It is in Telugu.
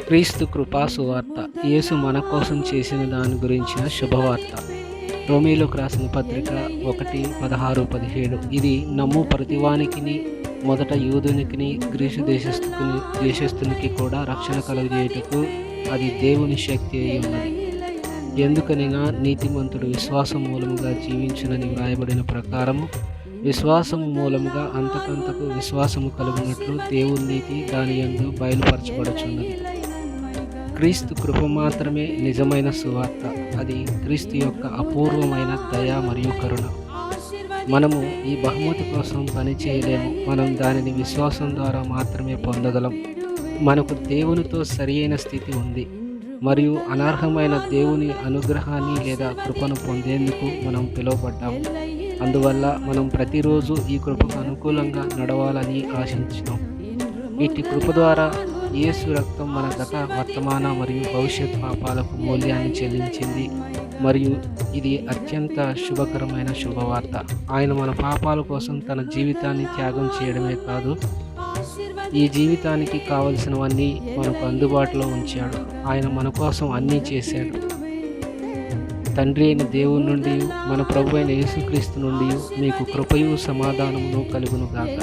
క్రీస్తు కృపా సువార్త. యేసు మన కోసం చేసిన దాని గురించిన శుభవార్త. రోమీయులకు రాసిన పత్రిక 1:16-17. ఇది నమ్ము ప్రతివానికిని, మొదట యూదునికిని గ్రీసు దేశస్థునికి కూడా రక్షణ కలుగజేయుటకు అది దేవుని శక్తి అయి ఉన్నది. ఎందుకనగా నీతిమంతుడు విశ్వాసం మూలముగా జీవించునని వ్రాయబడిన ప్రకారము విశ్వాసము మూలముగా అంతకంతకు విశ్వాసము కలుగునట్లు దేవుని నీతి దాని యందు బయలుపరచబడుచున్నది. క్రీస్తు కృప మాత్రమే నిజమైన సువార్త. అది క్రీస్తు యొక్క అపూర్వమైన దయ మరియు కరుణ. మనము ఈ బహుమతి కోసం పని చేయలేము. మనం దానిని విశ్వాసం ద్వారా మాత్రమే పొందగలం. మనకు దేవునితో సరియైన స్థితి ఉంది మరియు అనర్హమైన దేవుని అనుగ్రహాన్ని లేదా కృపను పొందేందుకు మనం పిలువబడ్డాము. అందువల్ల మనం ప్రతిరోజు ఈ కృపకు అనుకూలంగా నడవాలని ఆశించున్నాం. వీటి కృప ద్వారా యేసు రక్తం మన గత, వర్తమాన మరియు భవిష్యత్ పాపాలకు మూల్యాన్ని చెల్లించింది మరియు ఇది అత్యంత శుభకరమైన శుభవార్త. ఆయన మన పాపాల కోసం తన జీవితాన్ని త్యాగం చేయడమే కాదు, ఈ జీవితానికి కావలసినవన్నీ మనకు అందుబాటులో ఉంచాడు. ఆయన మన కోసం అన్నీ చేశాడు. తండ్రి అయిన దేవుని నుండి, మన ప్రభు అయిన యేసుక్రీస్తు నుండి మీకు కృపయు సమాధానమును కలుగును గాక.